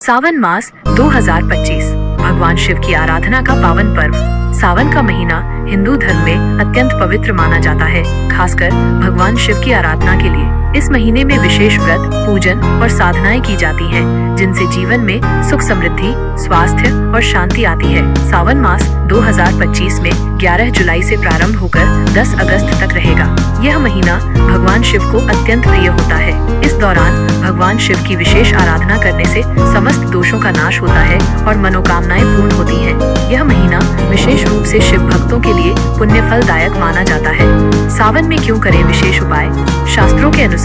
सावन मास 2025 भगवान शिव की आराधना का पावन पर्व। सावन का महीना हिंदू धर्म में अत्यंत पवित्र माना जाता है, खासकर भगवान शिव की आराधना के लिए। इस महीने में विशेष व्रत, पूजन और साधनाएं की जाती हैं, जिनसे जीवन में सुख, समृद्धि, स्वास्थ्य और शांति आती है। सावन मास 2025 में 11 जुलाई से प्रारंभ होकर 10 अगस्त तक रहेगा। यह महीना भगवान शिव को अत्यंत प्रिय होता है। इस दौरान भगवान शिव की विशेष आराधना करने से समस्त दोषों का नाश होता है और मनोकामनाएं पूर्ण होती हैं। यह महीना विशेष रूप से शिव भक्तों के लिए पुण्य फलदायक माना जाता है। सावन में क्यों करें विशेष उपाय? शास्त्रों के अनुसार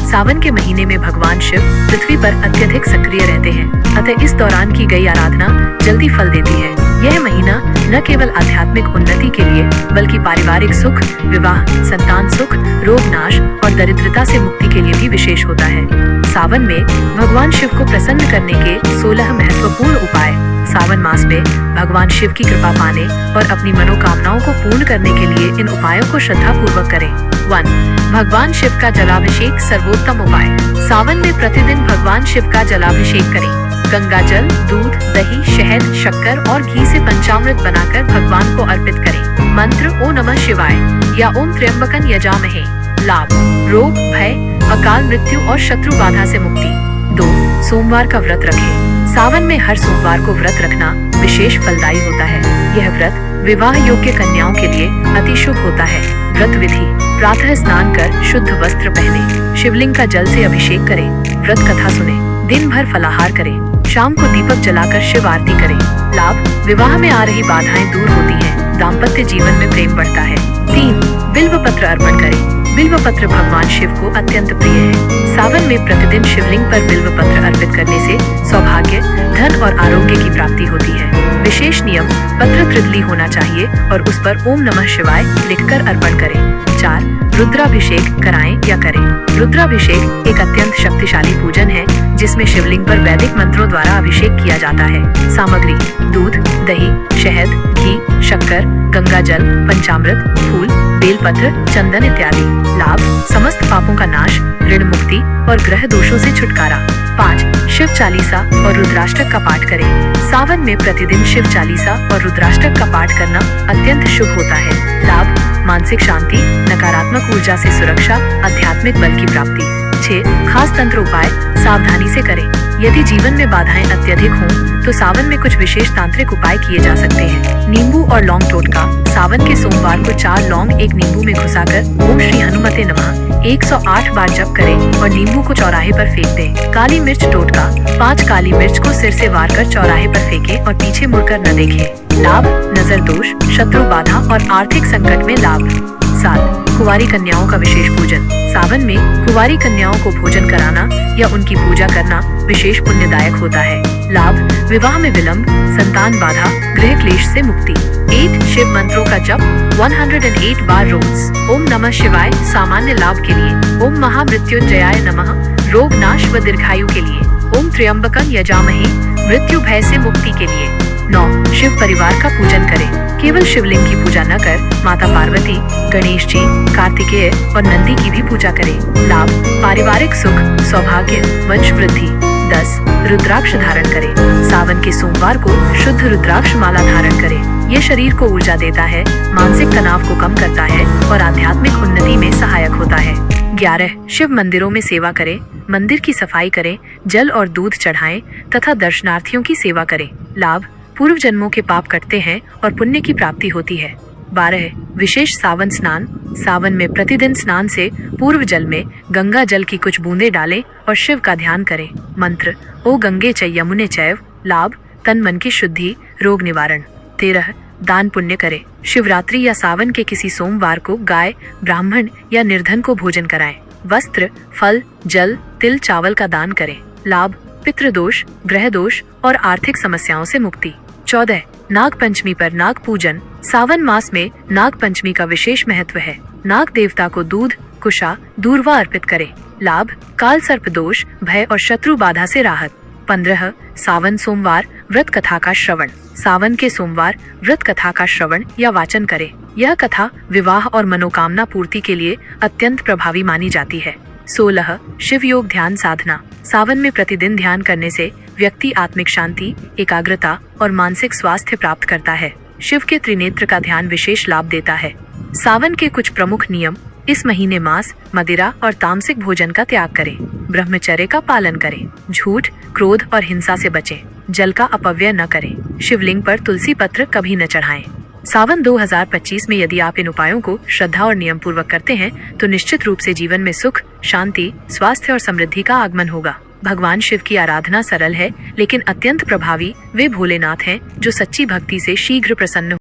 सावन के महीने में भगवान शिव पृथ्वी पर अत्यधिक सक्रिय रहते हैं, अतः इस दौरान की गई आराधना जल्दी फल देती है। यह महीना न केवल आध्यात्मिक उन्नति के लिए बल्कि पारिवारिक सुख, विवाह, संतान सुख, रोग नाश और दरिद्रता से मुक्ति के लिए भी विशेष होता है। सावन में भगवान शिव को प्रसन्न करने के 16 महत्वपूर्ण उपाय। सावन मास में भगवान शिव की कृपा पाने और अपनी मनोकामनाओं को पूर्ण करने के लिए इन उपायों को श्रद्धा पूर्वक करें। 1. भगवान शिव का जलाभिषेक सर्वोत्तम उपाय। सावन में प्रतिदिन भगवान शिव का जलाभिषेक करें। गंगा जल, दूध, दही, शहद, शक्कर और घी से पंचामृत बनाकर भगवान को अर्पित करें। मंत्र ओम नमः शिवाय या ओम त्र्यंबकं यजामहे। लाभ: रोग, भय, अकाल मृत्यु और शत्रु बाधा से मुक्ति। 2. सोमवार का व्रत रखें। सावन में हर सोमवार को व्रत रखना विशेष फलदायी होता है। यह व्रत विवाह योग्य कन्याओं के लिए अति शुभ होता है। व्रत विधि: प्रातः स्नान कर शुद्ध वस्त्र पहने, शिवलिंग का जल से अभिषेक करें, व्रत कथा सुने, दिन भर फलाहार करें, शाम को दीपक जलाकर शिव आरती करें। लाभ: विवाह में आ रही बाधाएं दूर होती हैं, दाम्पत्य जीवन में प्रेम बढ़ता है। 3. बिल्व पत्र अर्पण करें। बिल्व पत्र भगवान शिव को अत्यंत प्रिय है। सावन में प्रतिदिन शिवलिंग पर बिल्व पत्र अर्पित करने से सौभाग्य, धन और आरोग्य की प्राप्ति होती है। विशेष नियम: पत्र त्रिदली होना चाहिए और उस पर ओम नमः शिवाय लिखकर अर्पण करें। 4. रुद्राभिषेक कराएं या करें। रुद्राभिषेक एक अत्यंत शक्तिशाली पूजन है, जिसमें शिवलिंग पर वैदिक मंत्रों द्वारा अभिषेक किया जाता है। सामग्री: दूध, दही, शहद, घी, शक्कर, गंगा जल, पंचामृत, फूल, बेलपत्र, चंदन इत्यादि। लाभ: समस्त पापों का नाश, ऋण मुक्ति और ग्रह दोषों से छुटकारा। 5. शिव चालीसा और रुद्राष्टक का पाठ करें। सावन में प्रतिदिन शिव चालीसा और रुद्राष्टक का पाठ करना अत्यंत शुभ होता है। लाभ: मानसिक शांति, नकारात्मक ऊर्जा से सुरक्षा, आध्यात्मिक बल की प्राप्ति। 6. खास तंत्र उपाय सावधानी से करें। यदि जीवन में बाधाएं अत्यधिक हों, तो सावन में कुछ विशेष तांत्रिक उपाय किए जा सकते हैं। नींबू और लौंग टोटका: सावन के सोमवार को 4 लौंग एक नींबू में घुसाकर ओम श्री हनुमते नमः 108 बार जप करें और नींबू को चौराहे पर फेंक दें। काली मिर्च टोटका: 5 काली मिर्च को सिर से वार कर चौराहे पर फेंकें और पीछे मुड़कर न देखें। लाभ: नजर दोष, शत्रु बाधा और आर्थिक संकट में लाभ। 7. कुंवारी कन्याओं का विशेष पूजन। सावन में कुंवारी कन्याओं को भोजन कराना या उनकी पूजा करना विशेष पुण्यदायक होता है। लाभ: विवाह में विलंब, संतान बाधा, गृह क्लेश से मुक्ति। 8. शिव मंत्रों का जप 108 बार रोज। ओम नमः शिवाय सामान्य लाभ के लिए। ओम महामृत्युंजयाय नमः रोग नाश व दीर्घायु के लिए। ओम त्र्यंबकं यजामहे मृत्यु भय से मुक्ति के लिए। 9. शिव परिवार का पूजन करें। केवल शिवलिंग की पूजा न कर माता पार्वती, गणेश जी, कार्तिकेय और नंदी की भी पूजा करें। लाभ: पारिवारिक सुख, सौभाग्य, वंश वृद्धि। 10. रुद्राक्ष धारण करें। सावन के सोमवार को शुद्ध रुद्राक्ष माला धारण करें। ये शरीर को ऊर्जा देता है, मानसिक तनाव को कम करता है और आध्यात्मिक उन्नति में सहायक होता है। 11. शिव मंदिरों में सेवा करें। मंदिर की सफाई करें, जल और दूध चढ़ाएं तथा दर्शनार्थियों की सेवा करें। लाभ: पूर्व जन्मों के पाप कटते हैं और पुण्य की प्राप्ति होती है। 12. विशेष सावन स्नान। सावन में प्रतिदिन स्नान से पूर्व जल में गंगा जल की कुछ बूंदें डालें और शिव का ध्यान करें। मंत्र: ओ गंगे च यमुने चैव। लाभ: तन मन की शुद्धि, रोग निवारण। 13. दान पुण्य करें। शिवरात्रि या सावन के किसी सोमवार को गाय, ब्राह्मण या निर्धन को भोजन कराएं। वस्त्र, फल, जल, तिल, चावल का दान करें। लाभ: पितृदोष, ग्रह दोष और आर्थिक समस्याओं से मुक्ति। 14. नाग पंचमी पर नाग पूजन। सावन मास में नाग पंचमी का विशेष महत्व है। नाग देवता को दूध, कुशा, दूर्वा अर्पित करें। लाभ: काल सर्प दोष, भय और शत्रु बाधा से राहत। 15. सावन सोमवार व्रत कथा का श्रवण। सावन के सोमवार व्रत कथा का श्रवण या वाचन करें। यह कथा विवाह और मनोकामना पूर्ति के लिए अत्यंत प्रभावी मानी जाती है। 16 शिव योग ध्यान साधना। सावन में प्रतिदिन ध्यान करने से व्यक्ति आत्मिक शांति, एकाग्रता और मानसिक स्वास्थ्य प्राप्त करता है। शिव के त्रिनेत्र का ध्यान विशेष लाभ देता है। सावन के कुछ प्रमुख नियम। इस महीने मांस, मदिरा और तामसिक भोजन का त्याग करें। ब्रह्मचर्य का पालन करें। झूठ, क्रोध और हिंसा से बचें। जल का अपव्यय न करें। शिवलिंग पर तुलसी पत्र कभी न चढ़ाएं। सावन 2025 में यदि आप इन उपायों को श्रद्धा और नियम पूर्वक करते हैं तो निश्चित रूप से जीवन में सुख, शांति, स्वास्थ्य और समृद्धि का आगमन होगा। भगवान शिव की आराधना सरल है लेकिन अत्यंत प्रभावी। वे भोलेनाथ हैं जो सच्ची भक्ति से शीघ्र प्रसन्न